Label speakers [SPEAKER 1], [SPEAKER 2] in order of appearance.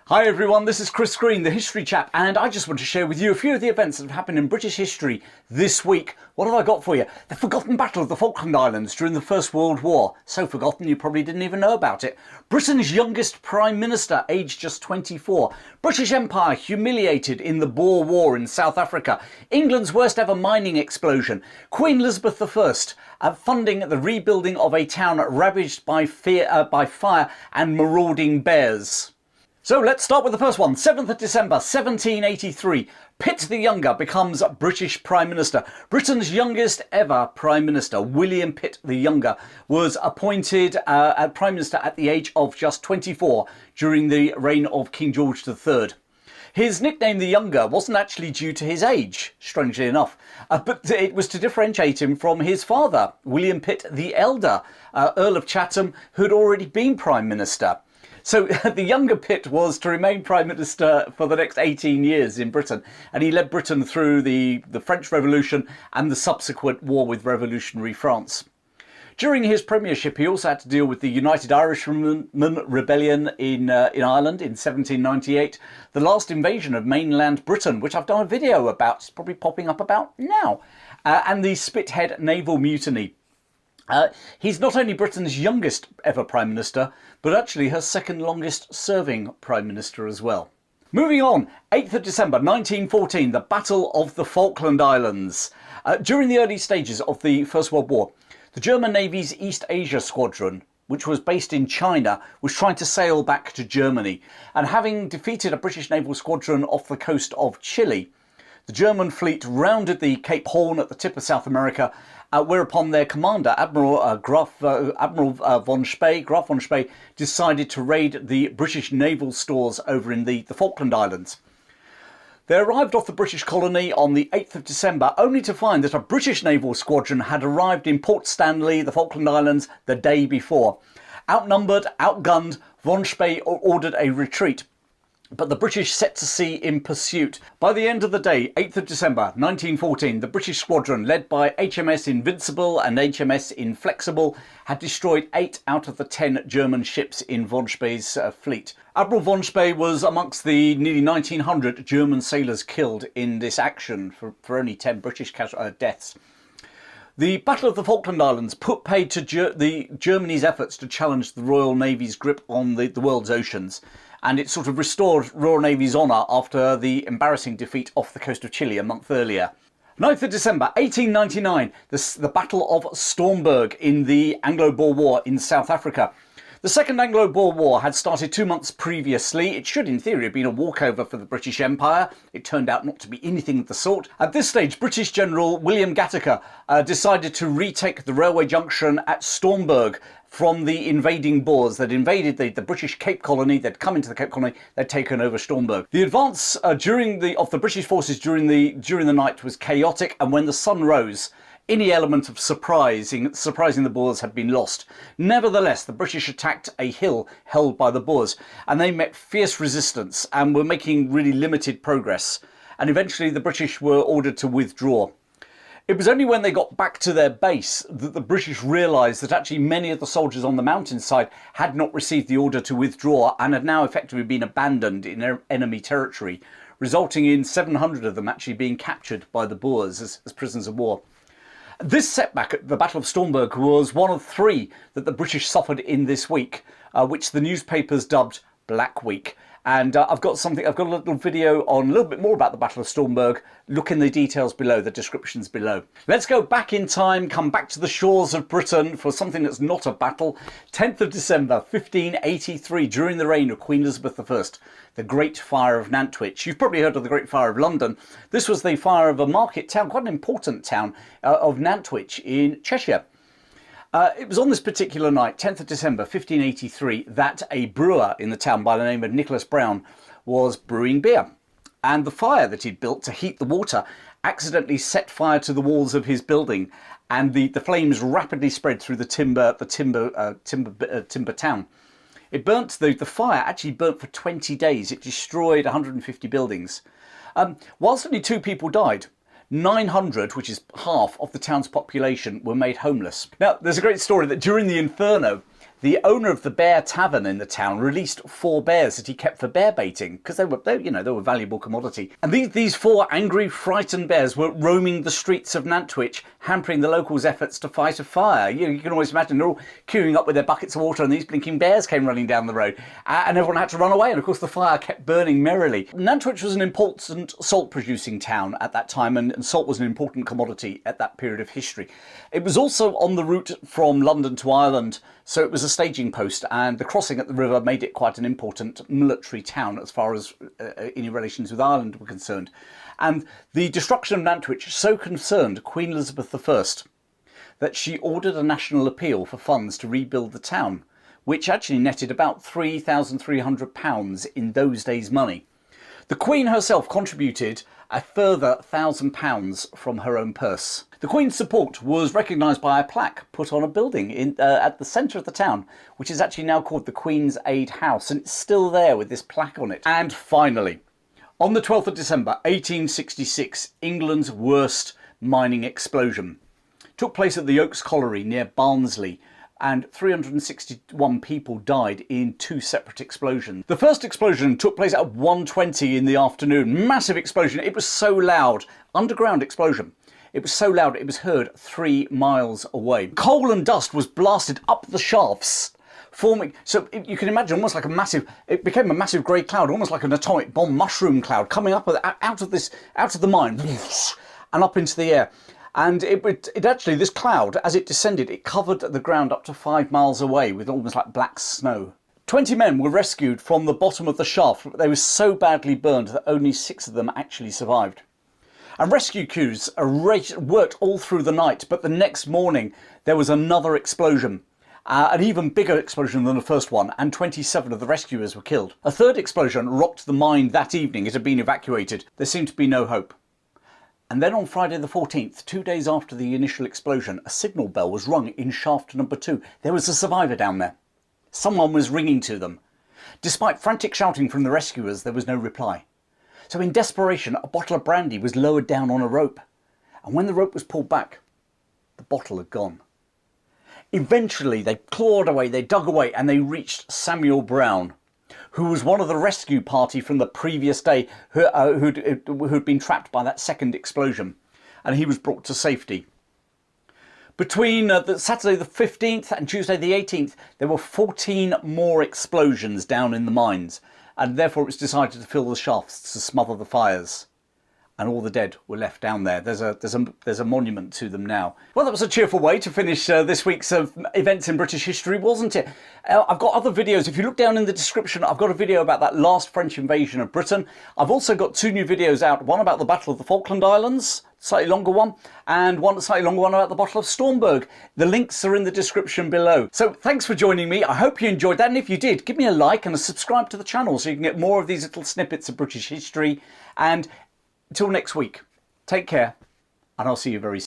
[SPEAKER 1] Hi everyone, this is Chris Green, the History Chap, and I just want to share with you a few of the events that have happened in British history this week. What have I got for you? The forgotten Battle of the Falkland Islands during the First World War. So forgotten you probably didn't even know about it. Britain's youngest Prime Minister, aged just 24. British Empire humiliated in the Boer War in South Africa. England's worst ever mining explosion. Queen Elizabeth I, funding the rebuilding of a town ravaged by fire and marauding bears. So let's start with the first one. 7th of December 1783. Pitt the Younger becomes British Prime Minister. Britain's youngest ever Prime Minister, William Pitt the Younger, was appointed Prime Minister at the age of just 24 during the reign of King George III. His nickname, the Younger, wasn't actually due to his age, strangely enough, but it was to differentiate him from his father, William Pitt the Elder, Earl of Chatham, who'd already been Prime Minister. So the younger Pitt was to remain Prime Minister for the next 18 years in Britain, and he led Britain through the French Revolution and the subsequent war with revolutionary France. During his premiership, he also had to deal with the United Irishman Rebellion in Ireland in 1798, the last invasion of mainland Britain, which I've done a video about, it's probably popping up about now, and the Spithead Naval Mutiny. He's not only Britain's youngest ever Prime Minister, but actually her second longest serving Prime Minister as well. Moving on, 8th of December 1914, the Battle of the Falkland Islands. During the early stages of the First World War, the German Navy's East Asia Squadron, which was based in China, was trying to sail back to Germany. And having defeated a British naval squadron off the coast of Chile, the German fleet rounded the Cape Horn at the tip of South America, whereupon their commander, Admiral Graf von Spee, decided to raid the British naval stores over in the Falkland Islands. They arrived off the British colony on the 8th of December, only to find that a British naval squadron had arrived in Port Stanley, the Falkland Islands, the day before. Outnumbered, outgunned, von Spee ordered a retreat, but the British set to sea in pursuit. By the end of the day, 8th of December 1914, the British squadron, led by HMS Invincible and HMS Inflexible, had destroyed 8 out of the 10 German ships in von Spee's fleet. Admiral von Spee was amongst the nearly 1,900 German sailors killed in this action for only 10 British deaths. The Battle of the Falkland Islands put paid to Germany's efforts to challenge the Royal Navy's grip on the world's oceans, and it sort of restored Royal Navy's honour after the embarrassing defeat off the coast of Chile a month earlier. 9th of December 1899, the Battle of Stormberg in the Anglo-Boer War in South Africa. The Second Anglo-Boer War had started 2 months previously. It should, in theory, have been a walkover for the British Empire. It turned out not to be anything of the sort. At this stage, British General William Gattaker decided to retake the railway junction at Stormberg from the invading Boers. They'd invaded the British Cape Colony, they'd come into the Cape Colony, they'd taken over Stormberg. The advance of the British forces during the night was chaotic, and when the sun rose, any element of surprising the Boers had been lost. Nevertheless, the British attacked a hill held by the Boers, and they met fierce resistance and were making really limited progress. And eventually the British were ordered to withdraw. It was only when they got back to their base that the British realised that actually many of the soldiers on the mountainside had not received the order to withdraw and had now effectively been abandoned in enemy territory, resulting in 700 of them actually being captured by the Boers as prisoners of war. This setback at the Battle of Stormberg was one of 3 that the British suffered in this week, which the newspapers dubbed Black Week. And I've got a little video on a little bit more about the Battle of Stormberg. Look in the details below, the descriptions below. Let's go back in time, come back to the shores of Britain for something that's not a battle. 10th of December 1583, during the reign of Queen Elizabeth I, the Great Fire of Nantwich. You've probably heard of the Great Fire of London. This was the fire of a market town, quite an important town, of Nantwich in Cheshire. It was on this particular night, 10th of December 1583, that a brewer in the town by the name of Nicholas Brown was brewing beer. And the fire that he'd built to heat the water accidentally set fire to the walls of his building, and the flames rapidly spread through the timber town. It burnt, the fire actually burnt for 20 days. It destroyed 150 buildings. Whilst only 2 people died, 900, which is half of the town's population, were made homeless. Now, there's a great story that during the Inferno, the owner of the Bear Tavern in the town released 4 bears that he kept for bear baiting because they were a valuable commodity. And these 4 angry, frightened bears were roaming the streets of Nantwich, hampering the locals' efforts to fight a fire. You can always imagine they're all queuing up with their buckets of water, and these blinking bears came running down the road, and everyone had to run away. And of course, the fire kept burning merrily. Nantwich was an important salt-producing town at that time, and salt was an important commodity at that period of history. It was also on the route from London to Ireland, so it was a staging post, and the crossing at the river made it quite an important military town as far as any relations with Ireland were concerned. And the destruction of Nantwich so concerned Queen Elizabeth I that she ordered a national appeal for funds to rebuild the town, which actually netted about £3,300 in those days' money. The Queen herself contributed a further £1,000 from her own purse. The Queen's support was recognised by a plaque put on a building at the centre of the town, which is actually now called the Queen's Aid House, and it's still there with this plaque on it. And finally, on the 12th of December 1866, England's worst mining explosion took place at the Oaks Colliery near Barnsley, and 361 people died in 2 separate explosions. The first explosion took place at 1:20 in the afternoon. Massive explosion. It was so loud. Underground explosion. It was so loud it was heard 3 miles away. Coal and dust was blasted up the shafts, forming, so you can imagine almost like it became a massive grey cloud, almost like an atomic bomb mushroom cloud coming up out of the mine and up into the air. And it actually, this cloud, as it descended, it covered the ground up to 5 miles away with almost like black snow. 20 men were rescued from the bottom of the shaft, but they were so badly burned that only 6 of them actually survived. And rescue crews worked all through the night, but the next morning there was another explosion. An even bigger explosion than the first one, and 27 of the rescuers were killed. A third explosion rocked the mine that evening. It had been evacuated. There seemed to be no hope. And then on Friday the 14th, 2 days after the initial explosion, a signal bell was rung in shaft number 2. There was a survivor down there. Someone was ringing to them. Despite frantic shouting from the rescuers, there was no reply. So in desperation, a bottle of brandy was lowered down on a rope. And when the rope was pulled back, the bottle had gone. Eventually, they clawed away, they dug away, and they reached Samuel Brown, who was one of the rescue party from the previous day who'd been trapped by that second explosion. And he was brought to safety. Between Saturday the 15th and Tuesday the 18th, there were 14 more explosions down in the mines, and therefore it was decided to fill the shafts to smother the fires. And all the dead were left down there. There's a monument to them now. Well, that was a cheerful way to finish this week's events in British history, wasn't it? I've got other videos. If you look down in the description, I've got a video about that last French invasion of Britain. I've also got 2 new videos out. One about the Battle of the Falkland Islands, slightly longer one, and one slightly longer one about the Battle of Stormberg. The links are in the description below. So thanks for joining me. I hope you enjoyed that. And if you did, give me a like and a subscribe to the channel so you can get more of these little snippets of British history. And until next week, take care, and I'll see you very soon.